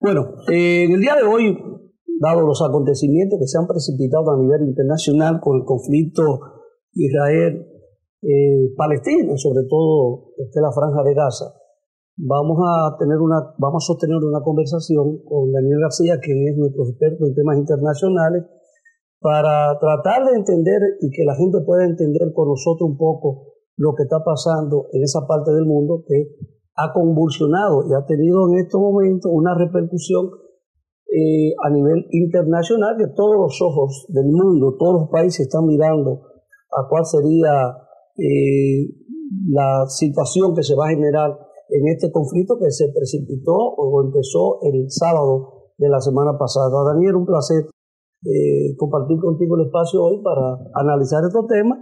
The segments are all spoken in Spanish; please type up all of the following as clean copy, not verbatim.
Bueno, en el día de hoy, dado los acontecimientos que se han precipitado a nivel internacional con el conflicto Israel-Palestina, sobre todo la Franja de Gaza, vamos a sostener una conversación con Daniel García, quien es nuestro experto en temas internacionales, para tratar de entender y que la gente pueda entender con nosotros un poco lo que está pasando en esa parte del mundo que ha convulsionado y ha tenido en estos momentos una repercusión a nivel internacional, que todos los ojos del mundo, todos los países están mirando a cuál sería la situación que se va a generar en este conflicto que se precipitó o empezó el sábado de la semana pasada. Daniel, un placer compartir contigo el espacio hoy para analizar estos temas,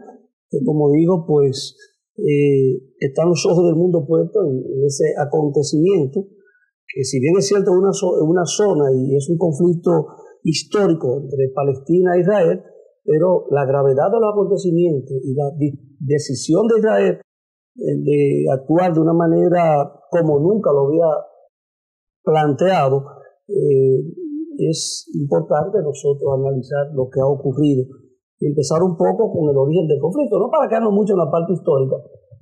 que como digo, pues están los ojos del mundo puestos en ese acontecimiento, que si bien es cierto es una zona y es un conflicto histórico entre Palestina e Israel, pero la gravedad de los acontecimientos y la decisión de Israel de actuar de una manera como nunca lo había planteado, es importante nosotros analizar lo que ha ocurrido y empezar un poco con el origen del conflicto, no para quedarnos mucho en la parte histórica,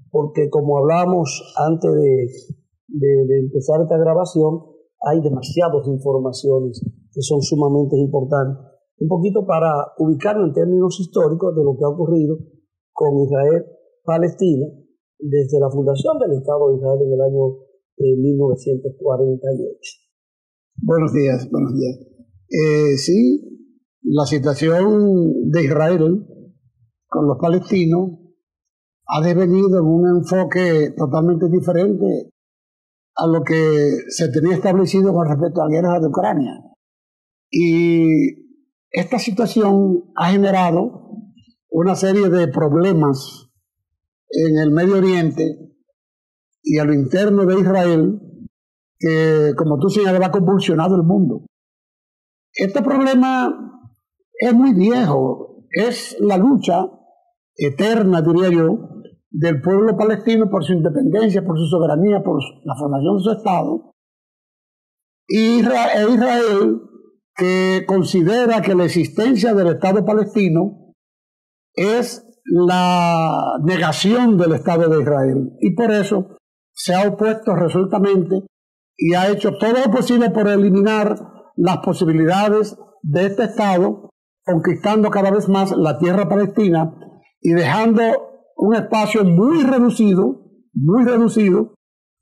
porque como hablábamos antes de empezar esta grabación, hay demasiadas informaciones que son sumamente importantes. Un poquito para ubicarnos en términos históricos de lo que ha ocurrido con Israel-Palestina desde la fundación del Estado de Israel en el año 1948. Buenos días. Sí, la situación de Israel con los palestinos ha devenido en un enfoque totalmente diferente a lo que se tenía establecido con respecto a la guerra de Ucrania. Y esta situación ha generado una serie de problemas en el Medio Oriente y a lo interno de Israel que, como tú señalas, ha convulsionado el mundo. Este problema es muy viejo, es la lucha eterna, diría yo, del pueblo palestino por su independencia, por su soberanía, por la formación de su Estado. Y Israel, que considera que la existencia del Estado palestino es la negación del Estado de Israel. Y por eso se ha opuesto resueltamente y ha hecho todo lo posible por eliminar las posibilidades de este Estado, conquistando cada vez más la tierra palestina y dejando un espacio muy reducido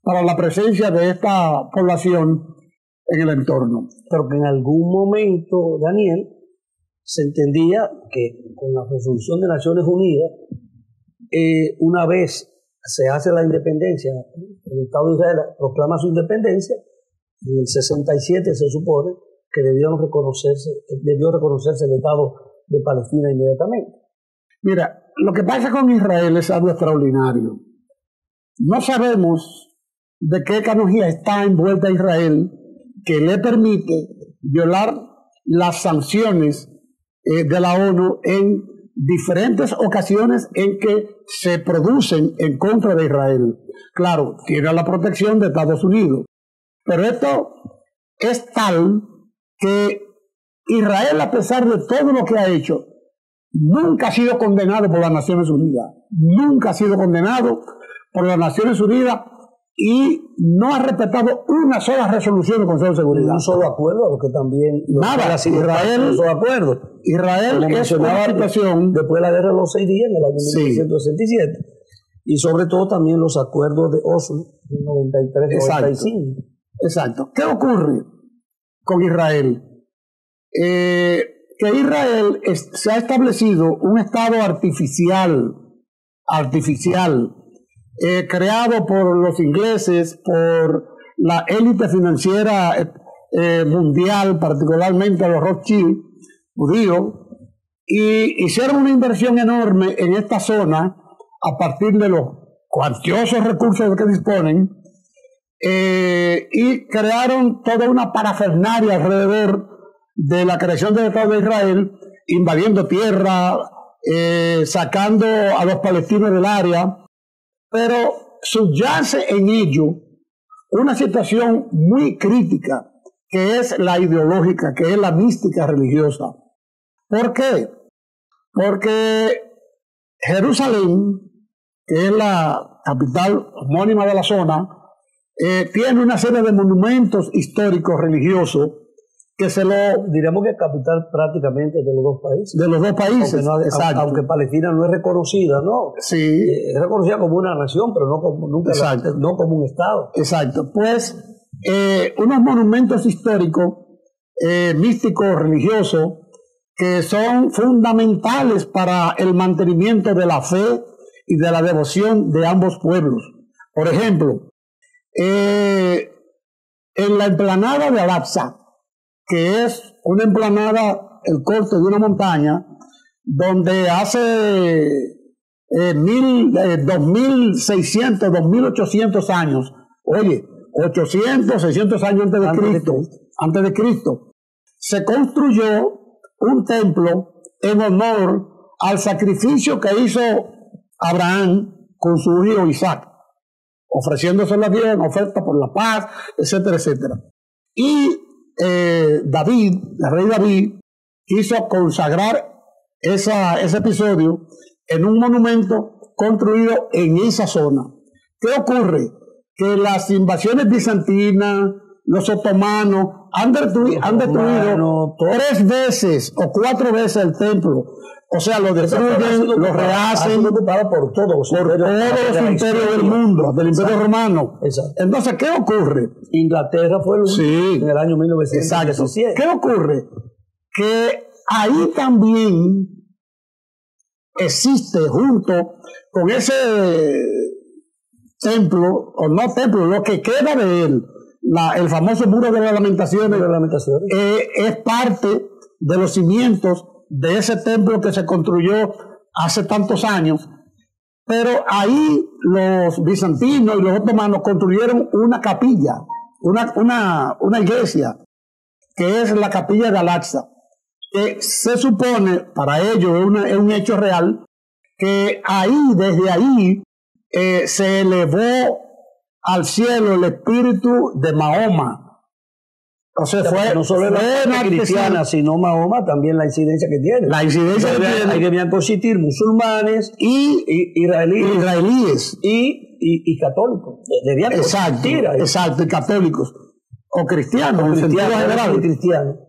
para la presencia de esta población en el entorno. Pero que en algún momento, Daniel, se entendía que con la resolución de Naciones Unidas, una vez se hace la independencia, el Estado de Israel proclama su independencia, en el 67 se supone que debió reconocerse el Estado de Palestina inmediatamente. Mira, lo que pasa con Israel es algo extraordinario. No sabemos de qué canonjía está envuelta Israel que le permite violar las sanciones de la ONU en diferentes ocasiones en que se producen en contra de Israel. Claro, tiene la protección de Estados Unidos, pero esto es tal que Israel, a pesar de todo lo que ha hecho, nunca ha sido condenado por las Naciones Unidas. Nunca ha sido condenado por las Naciones Unidas y no ha respetado una sola resolución del Consejo de Seguridad. Un solo acuerdo, a lo que también... Nada, Israel es una situación... Después de la guerra de los 6 días, en el año 1967, y sobre todo también los acuerdos de Oslo, en 93-95. Exacto. ¿Qué ocurre con Israel? Que Israel se ha establecido un Estado artificial, creado por los ingleses, por la élite financiera mundial, particularmente los Rothschild judíos, y hicieron una inversión enorme en esta zona a partir de los cuantiosos recursos de que disponen, y crearon toda una parafernalia alrededor de la creación del Estado de Israel, invadiendo tierra, sacando a los palestinos del área, pero subyace en ello una situación muy crítica que es la ideológica, que es la mística religiosa. ¿Por qué? Porque Jerusalén, que es la capital homónima de la zona, tiene una serie de monumentos históricos religiosos que se lo... Diremos que es capital prácticamente de los dos países. De los dos países, exacto. Aunque Palestina no es reconocida, ¿no? Sí. Es reconocida como una nación, pero no como, nunca no como un Estado. Exacto. Pues unos monumentos históricos, místicos, religiosos, que son fundamentales para el mantenimiento de la fe y de la devoción de ambos pueblos. Por ejemplo, en la emplanada de Al-Aqsa, que es una emplanada, el corte de una montaña, donde hace 2.600, 2.800 años, oye, 800, 600 años antes de Cristo, se construyó un templo en honor al sacrificio que hizo Abraham con su hijo Isaac, ofreciéndoselo a Dios en oferta por la paz, etcétera, etcétera. Y David, el rey David, quiso consagrar ese episodio en un monumento construido en esa zona. ¿Qué ocurre? Que las invasiones bizantinas, los otomanos, han destruido 3 veces o 4 veces el templo. O sea, lo destruyen, lo rehacen por todos los imperios del mundo, del Imperio Romano. Exacto. Entonces, ¿qué ocurre? Inglaterra fue el último en el año 1917. ¿Qué ocurre? Que ahí también existe, junto con ese templo, o no templo, lo que queda de él, el famoso muro de las lamentaciones, es parte de los cimientos de ese templo que se construyó hace tantos años. Pero ahí los bizantinos y los otomanos construyeron una capilla, una iglesia, que es la capilla de Al-Aqsa, que se supone, para ellos es un hecho real, que desde ahí se elevó al cielo el espíritu de Mahoma. O sea, no solo la cristiana, sino Mahoma, también la incidencia que tiene. La incidencia que tiene. Hay que bien coexistir musulmanes y israelíes y católicos. Exacto, y católicos. O cristianos, en sentido general.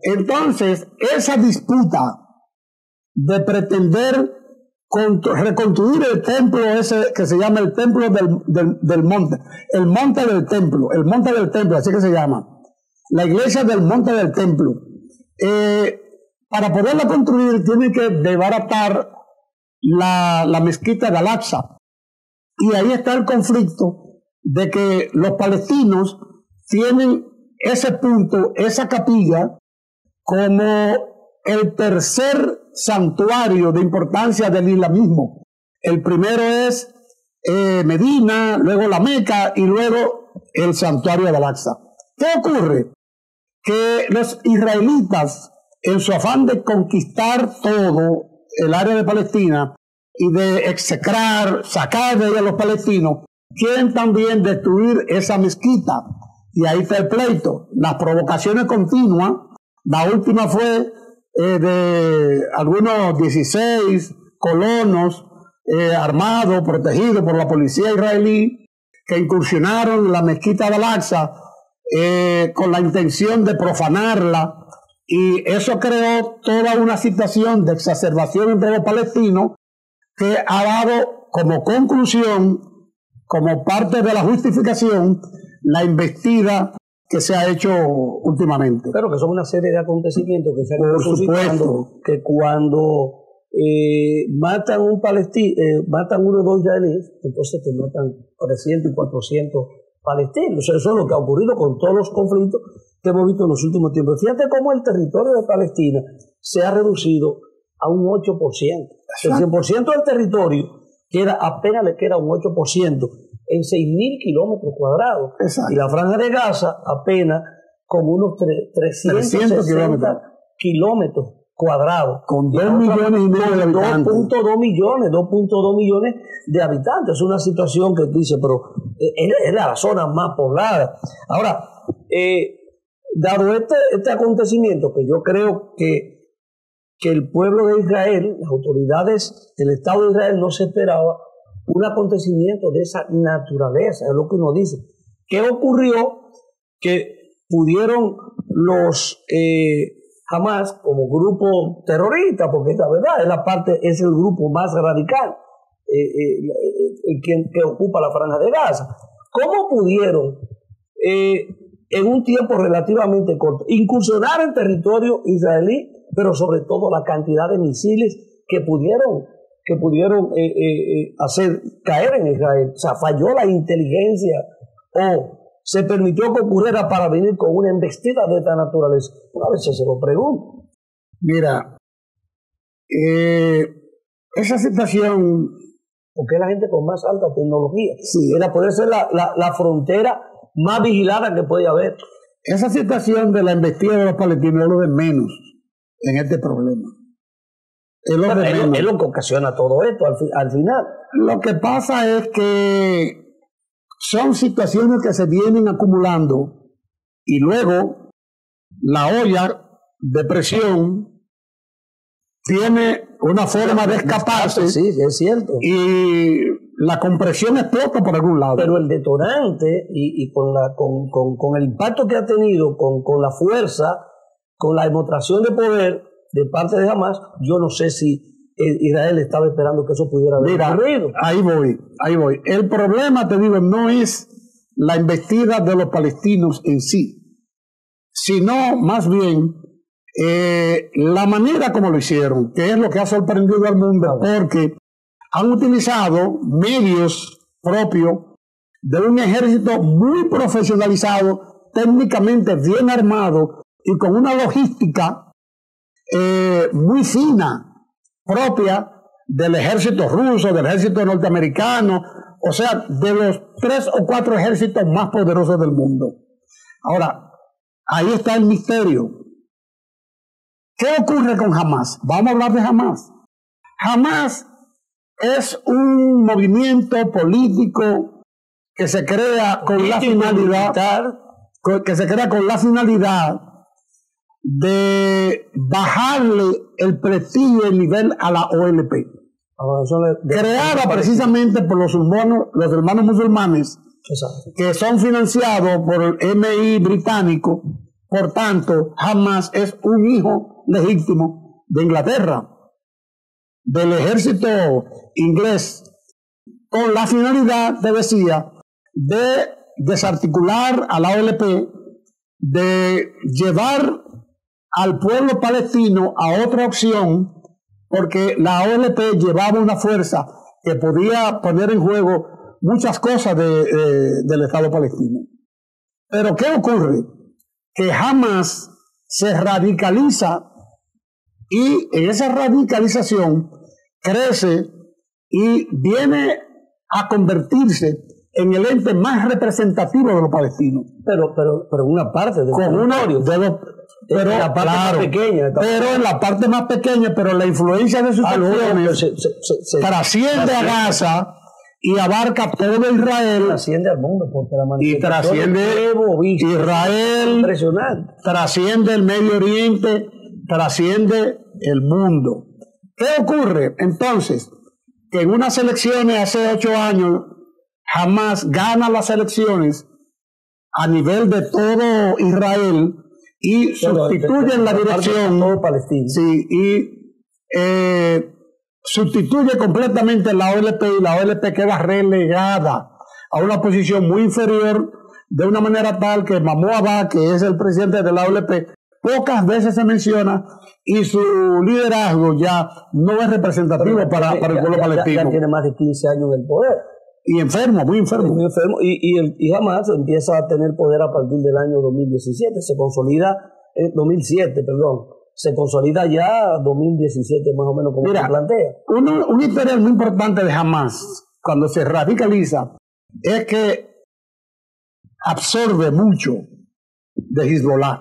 Entonces, esa disputa de pretender reconstruir el templo ese que se llama el templo del monte, el monte del templo, así que se llama, la iglesia del monte del templo, para poderla construir tienen que desbaratar la mezquita de Al-Aqsa, y ahí está el conflicto de que los palestinos tienen ese punto, esa capilla, como el tercer santuario de importancia del islamismo. El primero es Medina, luego la Meca y luego el santuario de Al-Aqsa. ¿Qué ocurre? Que los israelitas, en su afán de conquistar todo el área de Palestina y de execrar, sacar de ella a los palestinos, quieren también destruir esa mezquita. Y ahí está el pleito. Las provocaciones continuas. La última fue de algunos 16 colonos armados, protegidos por la policía israelí, que incursionaron en la mezquita de Al-Aqsa con la intención de profanarla, y eso creó toda una situación de exacerbación entre los palestinos, que ha dado como conclusión, como parte de la justificación, la embestida que se ha hecho últimamente. Pero que son una serie de acontecimientos que se han suscitando, que cuando matan un matan uno o dos israelíes, entonces te matan 300 y 400 palestinos. O sea, eso es lo que ha ocurrido con todos los conflictos que hemos visto en los últimos tiempos. Fíjate cómo el territorio de Palestina se ha reducido a un 8%. El 100% del territorio apenas le queda un 8% en 6.000 kilómetros cuadrados. Exacto. Y la franja de Gaza apenas con unos 360 kilómetros cuadrados. Con 2,5 millones de habitantes. 2.2 millones de habitantes. Es una situación que dice, pero es la zona más poblada. Ahora, dado este acontecimiento, que yo creo que el pueblo de Israel, las autoridades del Estado de Israel, no se esperaba un acontecimiento de esa naturaleza, es lo que uno dice. ¿Qué ocurrió? Que pudieron los Hamas, como grupo terrorista, porque la verdad es el grupo más radical que ocupa la Franja de Gaza. ¿Cómo pudieron en un tiempo relativamente corto incursionar en territorio israelí, pero sobre todo la cantidad de misiles que pudieron hacer caer en Israel? O sea, falló la inteligencia o se permitió que ocurriera para venir con una embestida de esta naturaleza. Una vez se lo pregunto. Mira, esa situación... Porque es la gente con más alta tecnología. Sí. Puede ser la frontera más vigilada que puede haber. Esa situación de la embestida de los palestinos es lo de menos en este problema. Es lo que ocasiona todo esto al final. Lo que pasa es que son situaciones que se vienen acumulando y luego la olla de presión tiene una forma de escaparse. Sí, es cierto. Y la compresión explota por algún lado. Pero el detonante y con el impacto que ha tenido, con la fuerza, con la demostración de poder de parte de Hamas, yo no sé si Israel estaba esperando que eso pudiera haber ocurrido. Ahí voy. El problema, te digo, no es la embestida de los palestinos en sí, sino más bien la manera como lo hicieron, que es lo que ha sorprendido al mundo, porque han utilizado medios propios de un ejército muy profesionalizado, técnicamente bien armado y con una logística muy fina, propia del ejército ruso, del ejército norteamericano, o sea, de los 3 o 4 ejércitos más poderosos del mundo. Ahora, ahí está el misterio. ¿Qué ocurre con Hamas? Vamos a hablar de Hamas. Hamas es un movimiento político que se crea con la finalidad de bajarle el prestigio y el nivel a la OLP. Creada precisamente por los hermanos musulmanes, que son financiados por el MI británico. Por tanto, Hamas es un hijo legítimo de Inglaterra, del ejército inglés, con la finalidad, te decía, de desarticular a la OLP, de llevar al pueblo palestino a otra opción, porque la OLP llevaba una fuerza que podía poner en juego muchas cosas del Estado palestino. Pero ¿qué ocurre? Que Hamas se radicaliza y en esa radicalización crece y viene a convertirse en el ente más representativo de los palestinos. Pero una parte del territorio. Pero la parte más pequeña. Pero en la parte más pequeña, pero la influencia de sus acciones trasciende a Gaza y abarca todo Israel. Trasciende al mundo, porque la y trasciende Israel, impresionante. Trasciende el Medio Oriente, trasciende el mundo. ¿Qué ocurre? Entonces, que en unas elecciones hace 8 años, Hamas gana las elecciones a nivel de todo Israel y sustituyen la dirección todo Palestina. Sí, y sustituye completamente la OLP y la OLP queda relegada a una posición muy inferior, de una manera tal que Mahmoud Abbas, que es el presidente de la OLP, pocas veces se menciona y su liderazgo ya no es representativo para el pueblo palestino. Ya tiene más de 15 años en el poder. Y enfermo, muy enfermo. Y Hamas empieza a tener poder a partir del año 2017, se consolida, 2007, perdón. Se consolida ya 2017 más o menos como se plantea. Un interés muy importante de Hamas cuando se radicaliza es que absorbe mucho de Hezbollah,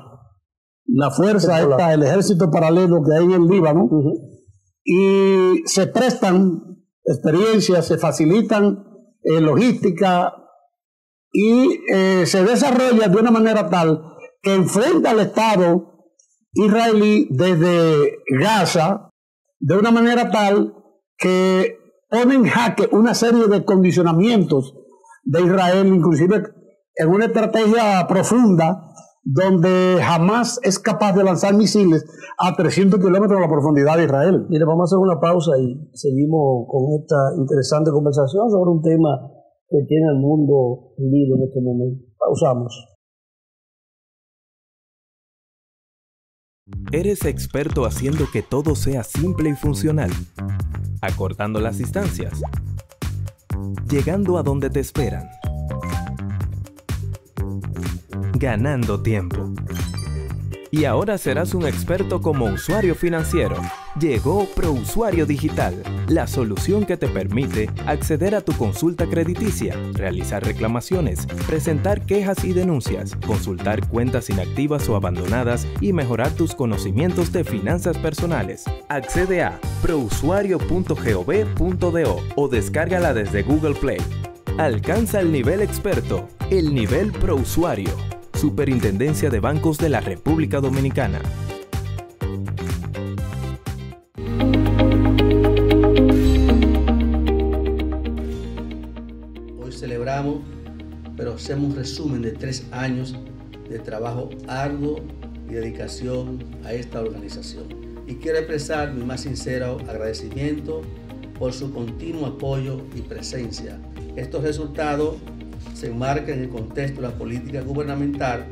la fuerza esta, el ejército paralelo que hay en el Líbano, y se prestan experiencias, se facilitan logística y se desarrolla de una manera tal que enfrenta al Estado israelí desde Gaza de una manera tal que pone en jaque una serie de condicionamientos de Israel, inclusive en una estrategia profunda donde jamás es capaz de lanzar misiles a 300 kilómetros de la profundidad de Israel. Mire, vamos a hacer una pausa y seguimos con esta interesante conversación sobre un tema que tiene al mundo unido en este momento. Pausamos. ¿Eres experto haciendo que todo sea simple y funcional? Acortando las distancias. Llegando a donde te esperan. Ganando tiempo. Y ahora serás un experto como usuario financiero. Llegó ProUsuario Digital, la solución que te permite acceder a tu consulta crediticia, realizar reclamaciones, presentar quejas y denuncias, consultar cuentas inactivas o abandonadas y mejorar tus conocimientos de finanzas personales. Accede a prousuario.gov.do o descárgala desde Google Play. Alcanza el nivel experto, el nivel ProUsuario. Superintendencia de Bancos de la República Dominicana. Hoy celebramos, pero hacemos un resumen de 3 años de trabajo arduo y dedicación a esta organización. Y quiero expresar mi más sincero agradecimiento por su continuo apoyo y presencia. Estos resultados se enmarcan en el contexto de la política gubernamental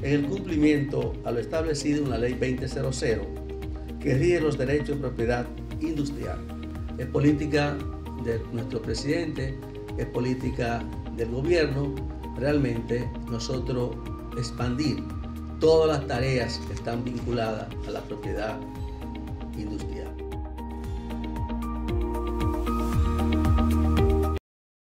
en el cumplimiento a lo establecido en la Ley 2000, que rige los derechos de propiedad industrial. Es política de nuestro presidente, es política del gobierno, realmente nosotros expandir todas las tareas que están vinculadas a la propiedad industrial.